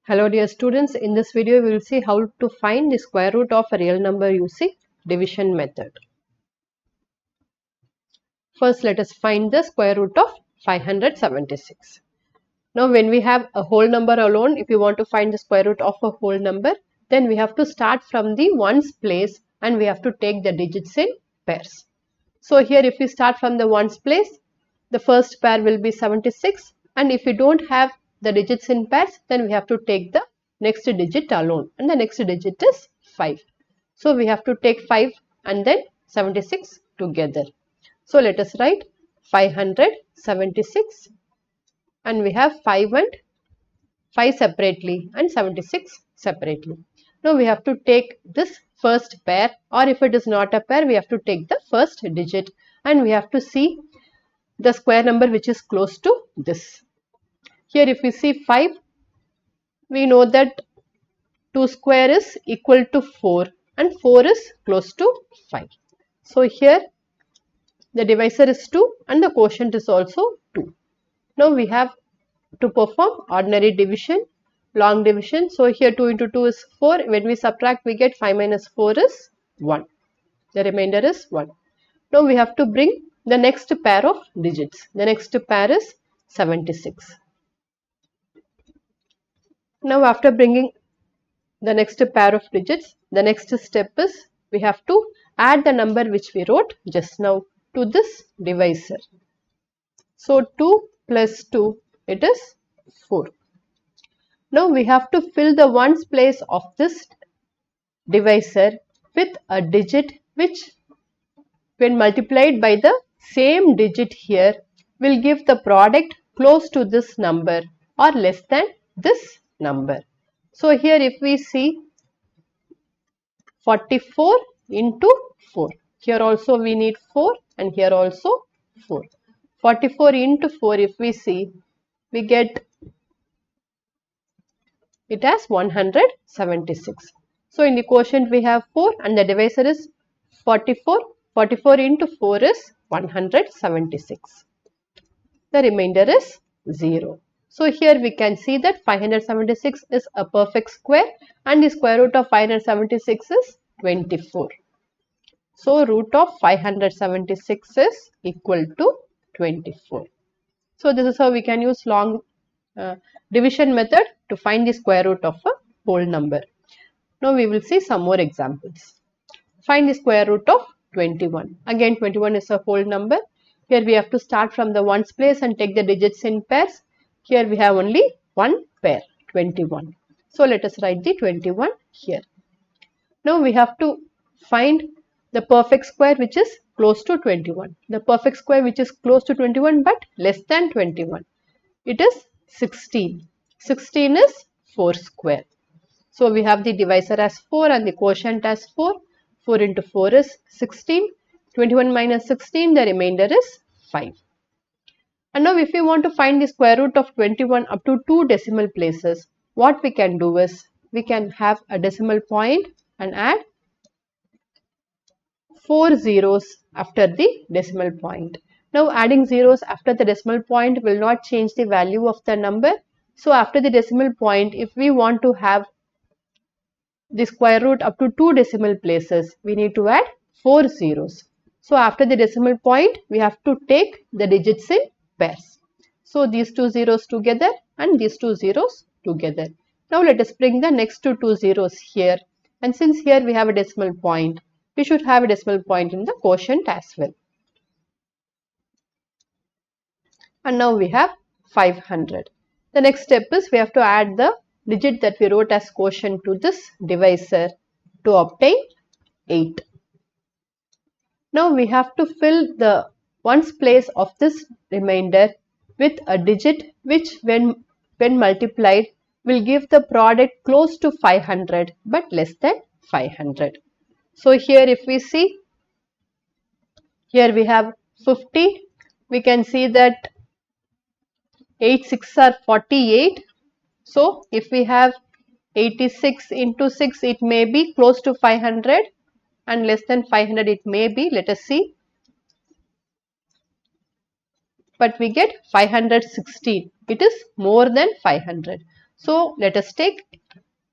Hello dear students, in this video we will see how to find the square root of a real number using division method. First let us find the square root of 576. Now when we have a whole number alone, if you want to find the square root of a whole number, then we have to start from the ones place and we have to take the digits in pairs. So here if we start from the ones place, the first pair will be 76, and if we don't have the digits in pairs, then we have to take the next digit alone, and the next digit is 5. So we have to take 5 and then 76 together. So let us write 576, and we have 5 and 5 separately and 76 separately. Now we have to take this first pair, or if it is not a pair, we have to take the first digit and we have to see the square number which is close to this. Here if we see 5, we know that 2 square is equal to 4 and 4 is close to 5. So here the divisor is 2 and the quotient is also 2. Now we have to perform ordinary division, long division. So here 2 into 2 is 4. When we subtract, we get 5 minus 4 is 1. The remainder is 1. Now we have to bring the next pair of digits. The next pair is 76. Now after bringing the next pair of digits, the next step is we have to add the number which we wrote just now to this divisor. So 2 plus 2, it is 4. Now we have to fill the ones place of this divisor with a digit which, when multiplied by the same digit here, will give the product close to this number or less than this number. So here if we see 44 into 4, here also we need 4 and here also 4. 44 into 4, if we see, we get it as 176. So in the quotient we have 4 and the divisor is 44. 44 into 4 is 176. The remainder is 0. So here we can see that 576 is a perfect square and the square root of 576 is 24. So root of 576 is equal to 24. So this is how we can use long division method to find the square root of a whole number. Now we will see some more examples. Find the square root of 21. Again 21 is a whole number. Here we have to start from the ones place and take the digits in pairs. Here we have only one pair, 21. So let us write the 21 here. Now we have to find the perfect square which is close to 21. The perfect square which is close to 21 but less than 21. It is 16. 16 is 4 square. So we have the divisor as 4 and the quotient as 4. 4 into 4 is 16. 21 minus 16, the remainder is 5. And now if we want to find the square root of 21 up to 2 decimal places, what we can do is we can have a decimal point and add 4 zeros after the decimal point. Now adding zeros after the decimal point will not change the value of the number. So after the decimal point, if we want to have the square root up to 2 decimal places, we need to add 4 zeros. So after the decimal point, we have to take the digits in pairs. So these 2 zeros together and these 2 zeros together. Now let us bring the next 2 zeros here. And since here we have a decimal point, we should have a decimal point in the quotient as well. And now we have 500. The next step is we have to add the digit that we wrote as quotient to this divisor to obtain 8. Now we have to fill the ones place of this remainder with a digit which when multiplied will give the product close to 500 but less than 500. So here if we see, here we have 50. We can see that 8 6 are 48. So if we have 86 into 6, it may be close to 500 and less than 500 it may be. Let us see. But we get 516. It is more than 500. So let us take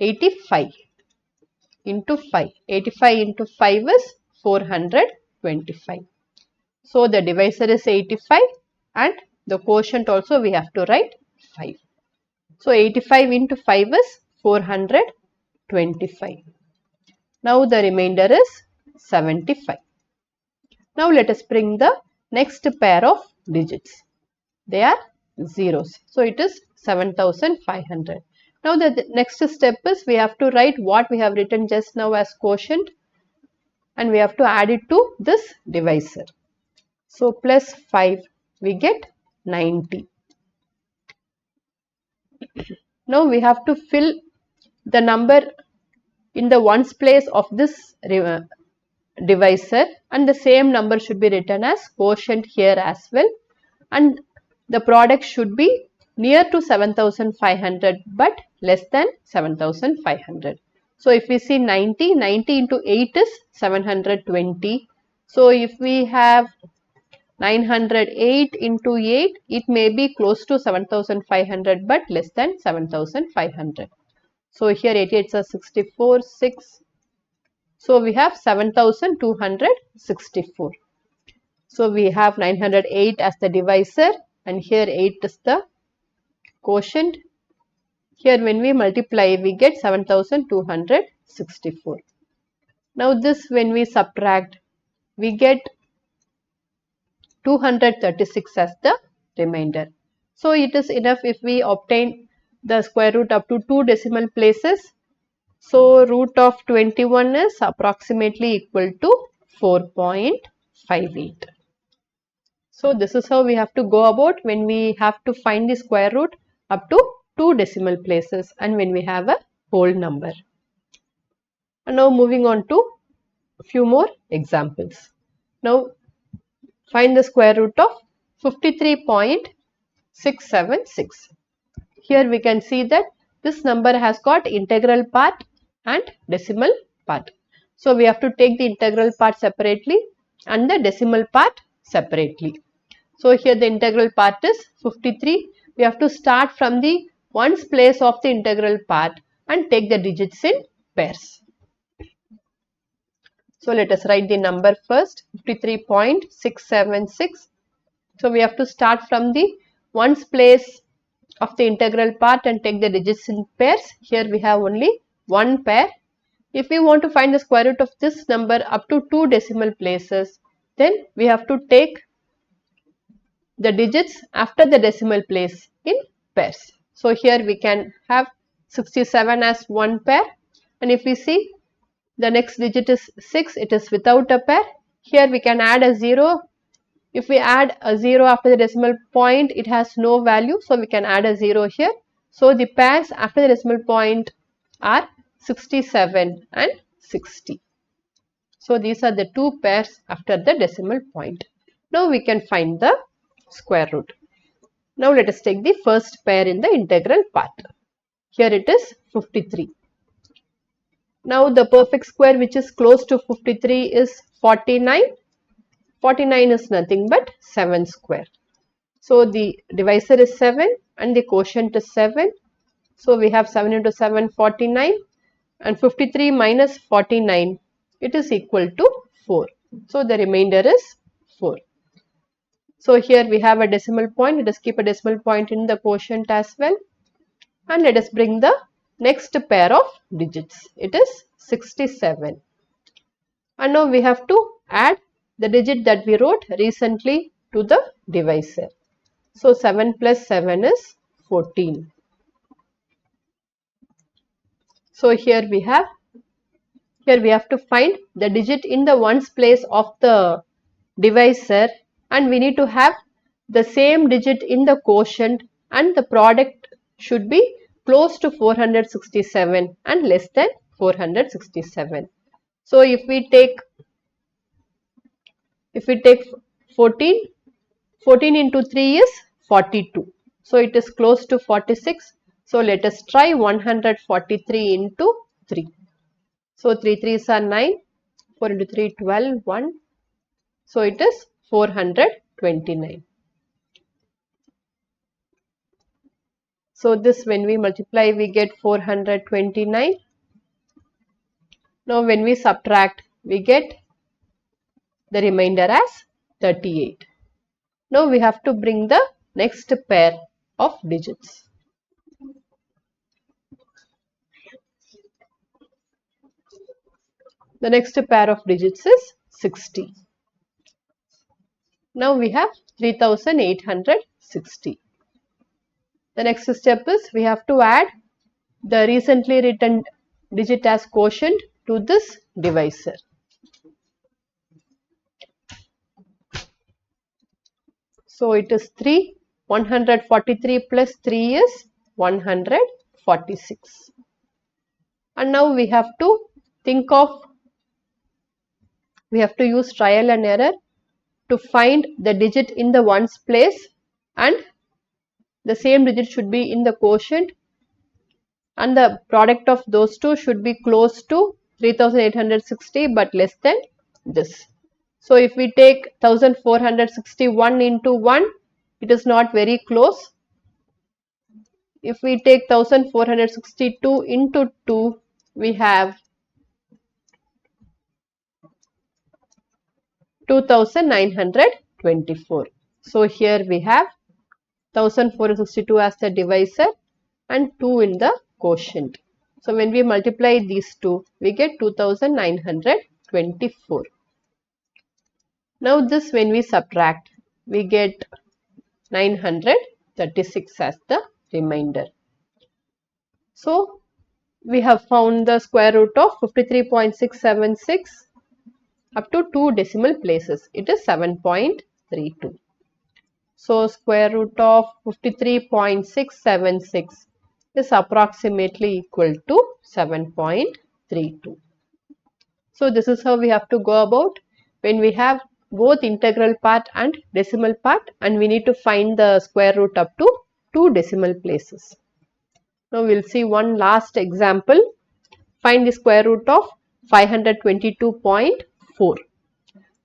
85 into 5. 85 into 5 is 425. So the divisor is 85 and the quotient also we have to write 5. So 85 into 5 is 425. Now the remainder is 75. Now let us bring the next pair of digits. They are zeros. So it is 7500. Now the next step is we have to write what we have written just now as quotient and we have to add it to this divisor. So plus 5 we get 90. Now we have to fill the number in the ones place of this divisor and the same number should be written as quotient here as well, and the product should be near to 7500 but less than 7500. So if we see 90 into 8 is 720. So if we have 908 into 8, it may be close to 7500 but less than 7500. So here 88 is 64, 6. So we have 7264. So we have 908 as the divisor and here 8 is the quotient. Here when we multiply we get 7264. Now this when we subtract we get 236 as the remainder. So it is enough if we obtain the square root up to 2 decimal places. So root of 21 is approximately equal to 4.58. So this is how we have to go about when we have to find the square root up to 2 decimal places and when we have a whole number. And now moving on to a few more examples. Now find the square root of 53.676. Here we can see that this number has got integral part and decimal part. So we have to take the integral part separately and the decimal part separately. So here the integral part is 53. We have to start from the ones place of the integral part and take the digits in pairs. So let us write the number first, 53.676. So we have to start from the ones place of the integral part and take the digits in pairs. Here we have only one pair. If we want to find the square root of this number up to 2 decimal places, then we have to take the digits after the decimal place in pairs. So here we can have 67 as one pair, and if we see the next digit is 6, it is without a pair. Here we can add a 0. If we add a 0 after the decimal point, it has no value, so we can add a 0 here. So the pairs after the decimal point are 67 and 60. So these are the two pairs after the decimal point. Now we can find the square root. Now let us take the first pair in the integral part. Here it is 53. Now the perfect square which is close to 53 is 49. 49 is nothing but 7 square. So the divisor is 7 and the quotient is 7. So we have 7 into 7, 49, and 53 minus 49, it is equal to 4. So the remainder is 4. So here we have a decimal point. Let us keep a decimal point in the quotient as well. And let us bring the next pair of digits. It is 67. And now we have to add the digit that we wrote recently to the divisor. So 7 plus 7 is 14. So here we have to find the digit in the ones place of the divisor, and we need to have the same digit in the quotient, and the product should be close to 467 and less than 467. So if we take 14, 14 into 3 is 42. So it is close to 46. So let us try 143 into 3. So 3 3s are 9, 4 into 3 12, 1. So it is 429. So this when we multiply we get 429. Now when we subtract we get the remainder as 38. Now we have to bring the next pair of digits. The next pair of digits is 60. Now we have 3860. The next step is we have to add the recently written digit as quotient to this divisor. So it is 3. 143 plus 3 is 146. And now we have to use trial and error to find the digit in the ones place, and the same digit should be in the quotient, and the product of those two should be close to 3860 but less than this. So if we take 1461 into 1, it is not very close. If we take 1462 into 2, we have 2924. So here we have 1462 as the divisor and 2 in the quotient. So when we multiply these two, we get 2924. Now this when we subtract, we get 936 as the remainder. So we have found the square root of 53.676 up to 2 decimal places. It is 7.32. So square root of 53.676 is approximately equal to 7.32. So this is how we have to go about when we have both integral part and decimal part, and we need to find the square root up to 2 decimal places. Now we will see one last example. Find the square root of 522.4.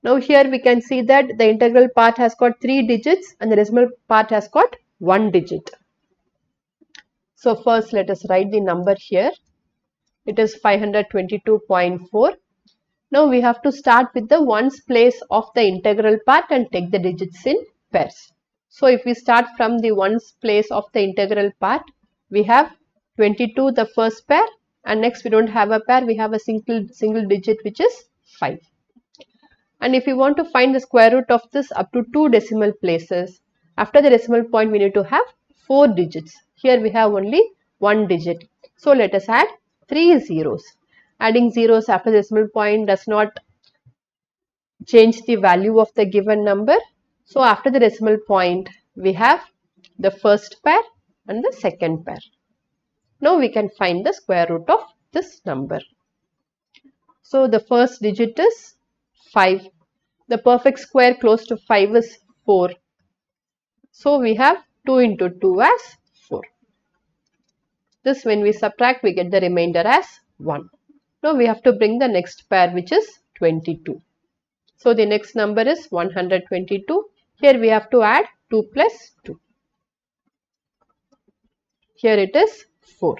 Now here we can see that the integral part has got 3 digits and the decimal part has got 1 digit. So first let us write the number here. It is 522.4. Now we have to start with the ones place of the integral part and take the digits in pairs. So if we start from the ones place of the integral part, we have 22 the first pair, and next we don't have a pair, we have a single digit which is 5. And if we want to find the square root of this up to 2 decimal places, after the decimal point we need to have 4 digits. Here we have only 1 digit. So let us add 3 zeros. Adding zeros after the decimal point does not change the value of the given number. So after the decimal point we have the first pair and the second pair. Now we can find the square root of this number. So the first digit is 5. The perfect square close to 5 is 4. So we have 2 into 2 as 4. This when we subtract we get the remainder as 1. Now we have to bring the next pair which is 22. So the next number is 122. Here we have to add 2 plus 2. Here it is 4.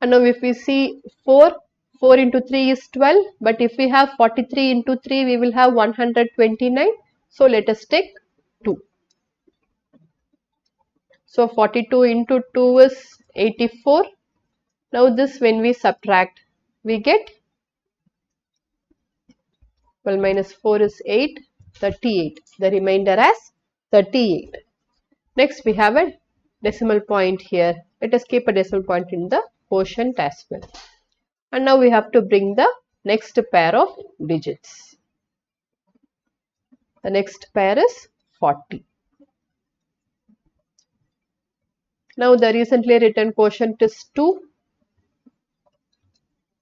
And now if we see 4 into 3 is 12, but if we have 43 into 3 we will have 129. So let us take 2. So 42 into 2 is 84. Now this when we subtract we get, well, minus 4 is 8, 38. The remainder as 38. Next we have a decimal point here. Let us keep a decimal point in the quotient as well. And now we have to bring the next pair of digits. The next pair is 40. Now the recently written quotient is 2.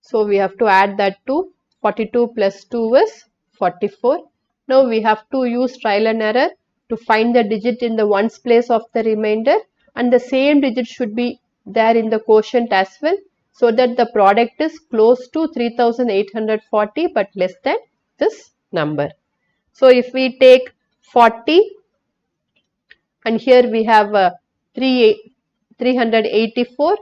So we have to add that 2. 42 plus 2 is 44. Now we have to use trial and error to find the digit in the ones place of the remainder, and the same digit should be there in the quotient as well, so that the product is close to 3840 but less than this number. So if we take 40 and here we have 384.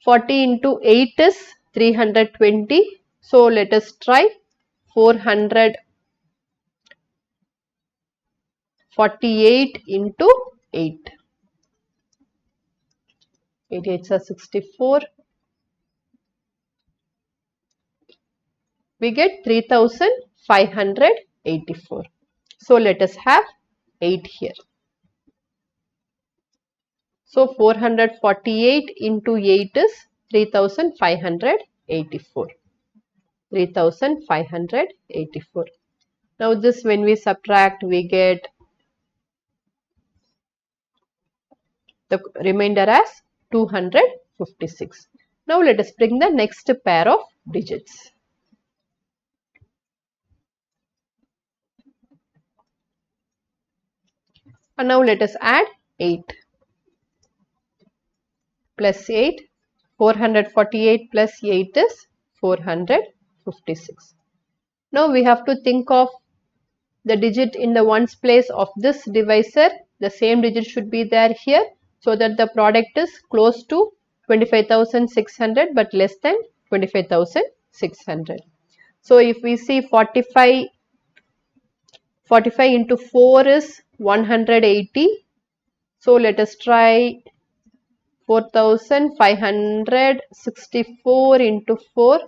40 into 8 is 320. So let us try 448 into 8. 8 8s are 64. We get 3584. So let us have 8 here. So 448 into 8 is 3584. 3584. Now this, when we subtract, we get the remainder as 256. Now let us bring the next pair of digits. And now let us add 8 plus 8. 448 plus 8 is 456. Now we have to think of the digit in the ones place of this divisor. The same digit should be there here, so that the product is close to 25,600 but less than 25,600. So if we see 45 into 4 is 180. So let us try 4564 into 4.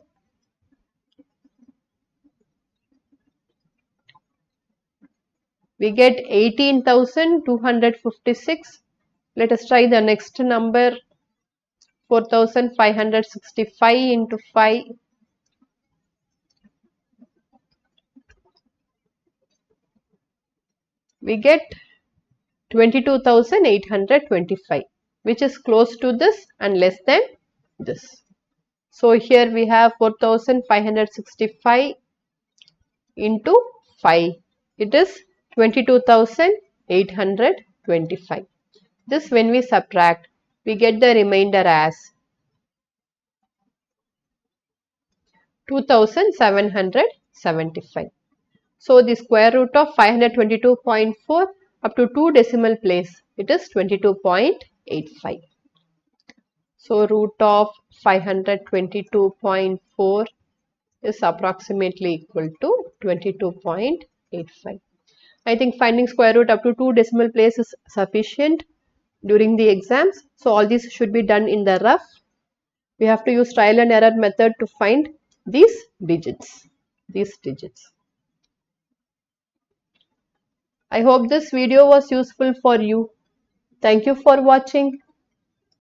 We get 18,256. Let us try the next number, 4565 into 5. We get 22,825, which is close to this and less than this. So here we have 4565 into 5. It is 22,825. This, when we subtract, we get the remainder as 2,775. So the square root of 522.4 up to 2 decimal place, it is 22.85. So root of 522.4 is approximately equal to 22.85. I think finding square root up to 2 decimal place is sufficient during the exams. So all these should be done in the rough. We have to use trial and error method to find these digits. I hope this video was useful for you. Thank you for watching.